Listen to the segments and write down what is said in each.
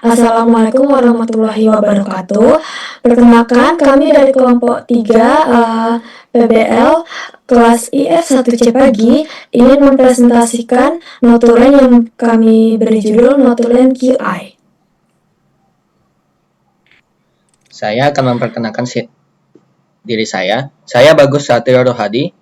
Assalamualaikum warahmatullahi wabarakatuh. Perkenalkan, kami dari kelompok 3 PBL kelas IF1C pagi ingin mempresentasikan notulen yang kami beri judul notulen QI. Saya akan memperkenalkan diri saya. Saya Bagus Satrio Rohadi.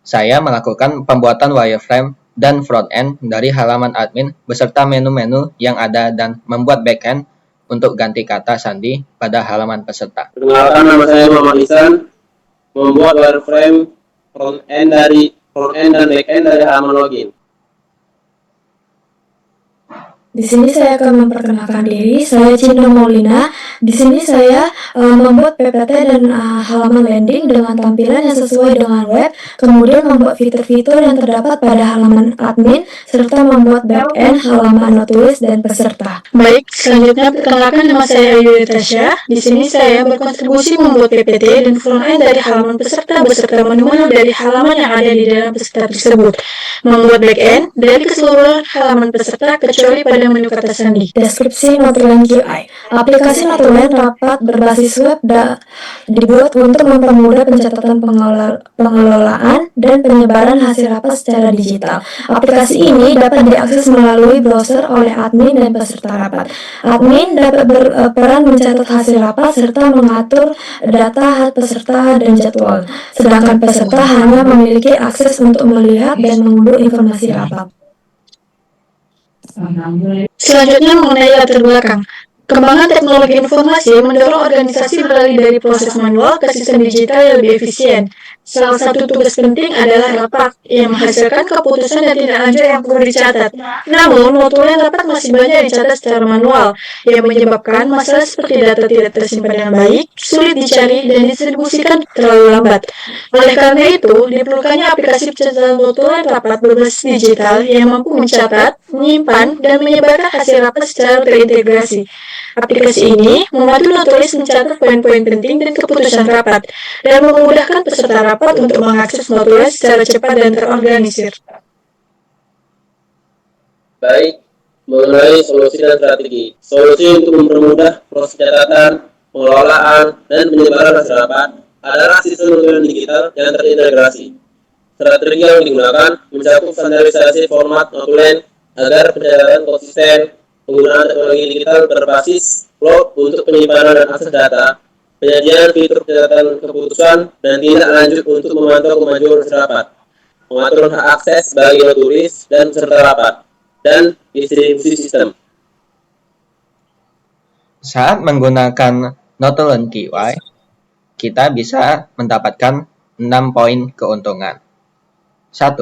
Saya melakukan pembuatan wireframe dan front-end dari halaman admin beserta menu-menu yang ada dan membuat back-end untuk ganti kata sandi pada halaman peserta. Perkenalkan, nama saya Muhammad Ihsan, membuat wireframe front-end dan back-end dari halaman login. Di sini saya akan memperkenalkan diri, saya Cinta Maulina. Di sini saya membuat PPT dan halaman landing dengan tampilan yang sesuai dengan web, kemudian membuat fitur-fitur yang terdapat pada halaman admin, serta membuat back-end, halaman notulis, dan peserta. Baik, selanjutnya perkenalkan, nama saya Ayu Tasya. Di sini saya berkontribusi membuat PPT dan front-end dari halaman peserta beserta menu-menu dari halaman yang ada di dalam peserta tersebut. Membuat back-end dari keseluruhan halaman peserta kecuali pada menu kata sandi. Deskripsi notulen QI. Aplikasi notulen rapat berbasis web dibuat untuk mempermudah pencatatan pengelolaan dan penyebaran hasil rapat secara digital. Aplikasi ini dapat diakses melalui browser oleh admin dan peserta rapat. Admin dapat berperan mencatat hasil rapat serta mengatur data peserta dan jadwal, sedangkan peserta hanya memiliki akses untuk melihat dan mengunduh informasi rapat. Selanjutnya mengenai latar belakang. Kembangan teknologi informasi mendorong organisasi beralih dari proses manual ke sistem digital yang lebih efisien. Salah satu tugas penting adalah rapat yang menghasilkan keputusan dan tindak lanjut yang perlu dicatat. Namun, notulen rapat masih banyak dicatat secara manual, yang menyebabkan masalah seperti data tidak tersimpan dengan baik, sulit dicari, dan distribusikan terlalu lambat. Oleh karena itu, diperlukannya aplikasi pencatatan notulen rapat berbasis digital yang mampu mencatat, menyimpan, dan menyebarkan hasil rapat secara terintegrasi. Aplikasi ini membantu notulis mencatat poin-poin penting dan keputusan rapat, dan memudahkan peserta rapat untuk mengakses notules secara cepat dan terorganisir. Baik, mengenai solusi dan strategi. Solusi untuk mempermudah proses catatan, pengelolaan, dan penyebaran hasil rapat adalah sistem notulen digital yang terintegrasi. Strategi yang digunakan mencakup standarisasi format notulen agar pencatatan konsisten, penggunaan teknologi digital berbasis cloud untuk penyimpanan dan akses data, penyajian fitur pencatatan keputusan, dan tindak lanjut untuk memantau kemajuan hasil rapat, mengatur hak akses bagi notulis dan peserta rapat, dan distribusi sistem. Saat menggunakan notulen QI, kita bisa mendapatkan 6 poin keuntungan. 1.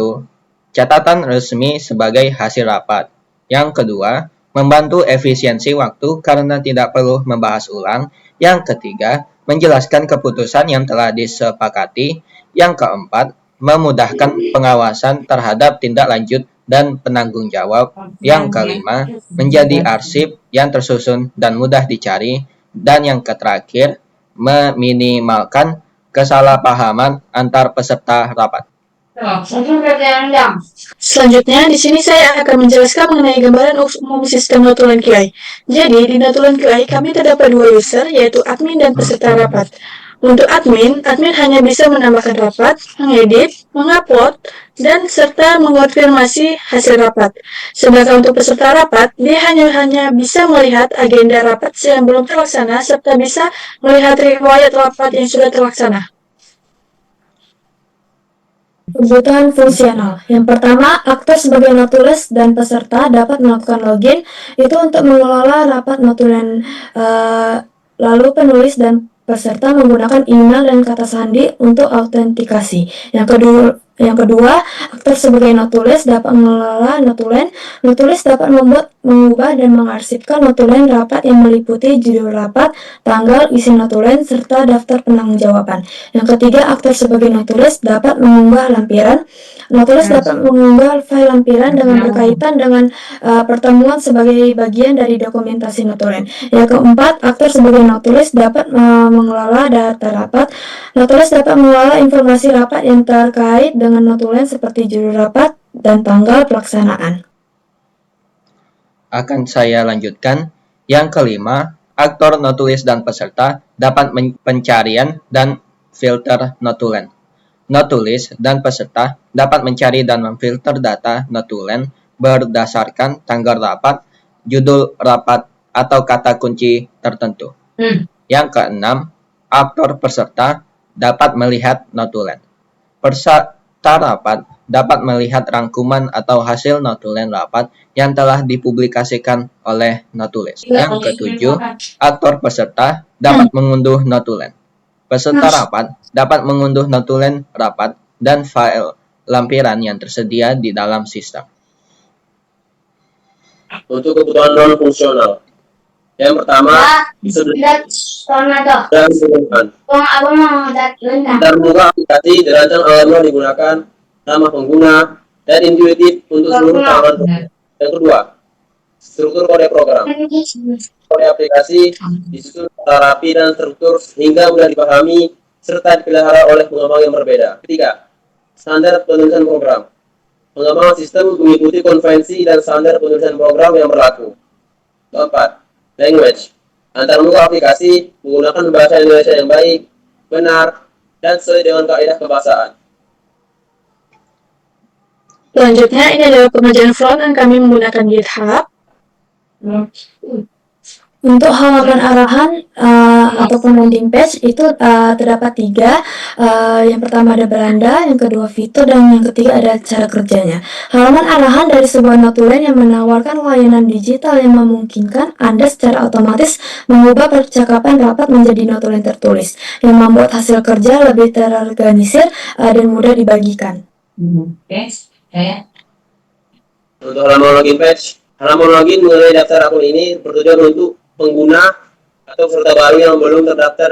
Catatan resmi sebagai hasil rapat. Yang kedua, membantu efisiensi waktu karena tidak perlu membahas ulang. Yang ketiga, menjelaskan keputusan yang telah disepakati. Yang keempat, memudahkan pengawasan terhadap tindak lanjut dan penanggung jawab. Yang kelima, menjadi arsip yang tersusun dan mudah dicari. Dan yang terakhir, meminimalkan kesalahpahaman antar peserta rapat. Selanjutnya, di sini saya akan menjelaskan mengenai gambaran umum sistem notulen QI. Jadi, di notulen QI kami terdapat dua user, yaitu admin dan peserta rapat. Untuk admin hanya bisa menambahkan rapat, mengedit, mengupload, dan serta mengonfirmasi hasil rapat. Sedangkan untuk peserta rapat, dia hanya bisa melihat agenda rapat yang belum terlaksana serta bisa melihat riwayat rapat yang sudah terlaksana. Kebutuhan fungsional. Yang pertama, aktor sebagai notulis dan peserta dapat melakukan login itu untuk mengelola rapat notulen. Lalu penulis dan peserta menggunakan email dan kata sandi untuk autentikasi. Yang kedua, aktor sebagai notulis dapat mengelola notulen. Notulis dapat membuat, mengubah, dan mengarsipkan notulen rapat yang meliputi judul rapat, tanggal, isi notulen, serta daftar penanggung-jawaban. Yang ketiga, aktor sebagai notulis dapat mengunggah lampiran. Notulis dapat mengunggah file lampiran dengan berkaitan dengan pertemuan sebagai bagian dari dokumentasi notulen. Yang keempat, aktor sebagai notulis dapat mengelola data rapat. Notulis dapat mengelola informasi rapat yang terkait dengan notulen seperti judul rapat dan tanggal pelaksanaan. Akan saya lanjutkan, Yang kelima, aktor notulis dan peserta dapat pencarian dan filter notulen. Notulis dan peserta dapat mencari dan memfilter data notulen berdasarkan tanggal rapat, judul rapat, atau kata kunci tertentu. Yang keenam, aktor peserta dapat melihat notulen. Peserta rapat dapat melihat rangkuman atau hasil notulen rapat yang telah dipublikasikan oleh notulis. Yang ketujuh, aktor peserta dapat mengunduh notulen. Peserta rapat dapat mengunduh notulen rapat dan file lampiran yang tersedia di dalam sistem. Untuk kebutuhan non-fungsional, yang pertama, dan hubungan. Terbuka aplikasi dirancang agar digunakan nama pengguna dan intuitif untuk seluruh kalangan pengguna. Yang kedua, struktur kode program. Kode aplikasi disusun secara rapi dan struktur sehingga mudah dipahami serta dipelihara oleh pengembang yang berbeda. Ketiga, standar penulisan program. Pengembangan sistem mengikuti konvensi dan standar penulisan program yang berlaku. Keempat, language. Antar muka aplikasi menggunakan bahasa Indonesia yang baik, benar, dan sesuai dengan kaidah kebahasaan. Selanjutnya, ini adalah pengerjaan front dan kami menggunakan GitHub. Untuk halaman arahan ataupun landing page itu terdapat 3. Yang pertama ada beranda, yang kedua fitur, dan yang ketiga ada cara kerjanya. Halaman arahan dari sebuah notulen yang menawarkan layanan digital yang memungkinkan Anda secara otomatis mengubah percakapan rapat menjadi notulen tertulis, yang membuat hasil kerja lebih terorganisir dan mudah dibagikan. Untuk halaman login page, halaman login mengenai daftar akun ini bertujuan untuk pengguna atau peserta baru yang belum terdaftar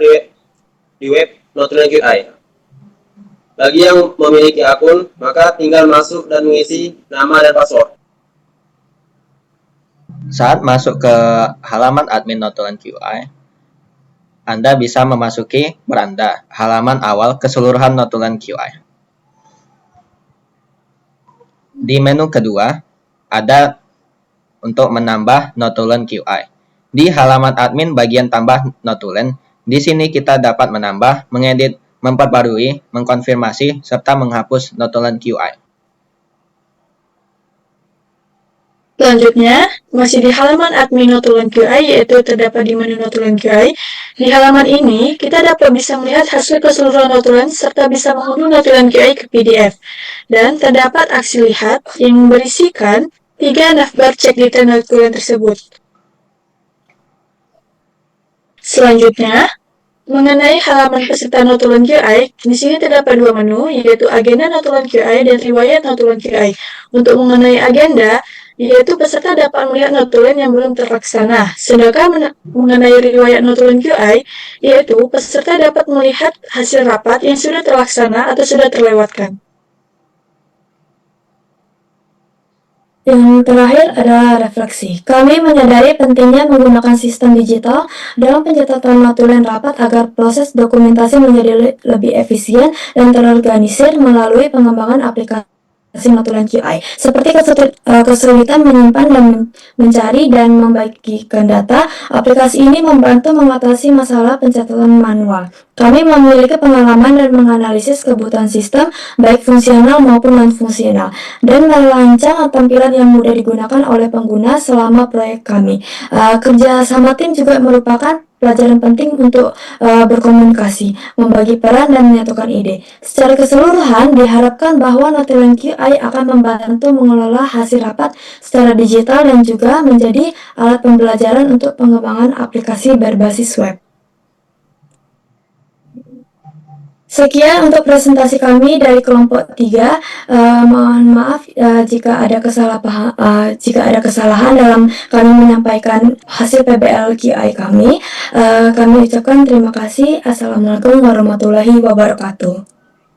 di web Notulen QI. Bagi yang memiliki akun, maka tinggal masuk dan mengisi nama dan password. Saat masuk ke halaman admin Notulen QI, Anda bisa memasuki beranda halaman awal keseluruhan Notulen QI. Di menu kedua, ada untuk menambah Notulen QI. Di halaman admin bagian tambah notulen, di sini kita dapat menambah, mengedit, memperbarui, mengkonfirmasi, serta menghapus notulen QI. Selanjutnya, masih di halaman admin Notulen QI, yaitu terdapat di menu Notulen QI. Di halaman ini, kita dapat bisa melihat hasil keseluruhan notulen serta bisa mengunduh Notulen QI ke PDF. Dan terdapat aksi lihat yang berisikan 3 navbar cek detail notulen tersebut. Selanjutnya, mengenai halaman peserta Notulen QI, di sini terdapat 2 menu, yaitu agenda Notulen QI dan riwayat Notulen QI. Untuk mengenai agenda, yaitu peserta dapat melihat notulen yang belum terlaksana. Sedangkan mengenai riwayat Notulen QI, yaitu peserta dapat melihat hasil rapat yang sudah terlaksana atau sudah terlewatkan. Yang terakhir adalah refleksi. Kami menyadari pentingnya menggunakan sistem digital dalam pencatatan notulen rapat agar proses dokumentasi menjadi lebih efisien dan terorganisir melalui pengembangan aplikasi Notulen QI. Seperti kesulitan menyimpan dan mencari dan membagikan data, aplikasi ini membantu mengatasi masalah pencatatan manual. Kami memiliki pengalaman dan menganalisis kebutuhan sistem, baik fungsional maupun non-fungsional, dan merancang tampilan yang mudah digunakan oleh pengguna selama proyek kami. Kerja sama tim juga merupakan pelajaran penting untuk berkomunikasi, membagi peran, dan menyatukan ide. Secara keseluruhan, diharapkan bahwa Notulen QI akan membantu mengelola hasil rapat secara digital dan juga menjadi alat pembelajaran untuk pengembangan aplikasi berbasis web. Sekian untuk presentasi kami dari kelompok 3. Mohon maaf jika ada kesalahan dalam kami menyampaikan hasil PBL QI kami. Kami ucapkan terima kasih. Assalamualaikum warahmatullahi wabarakatuh.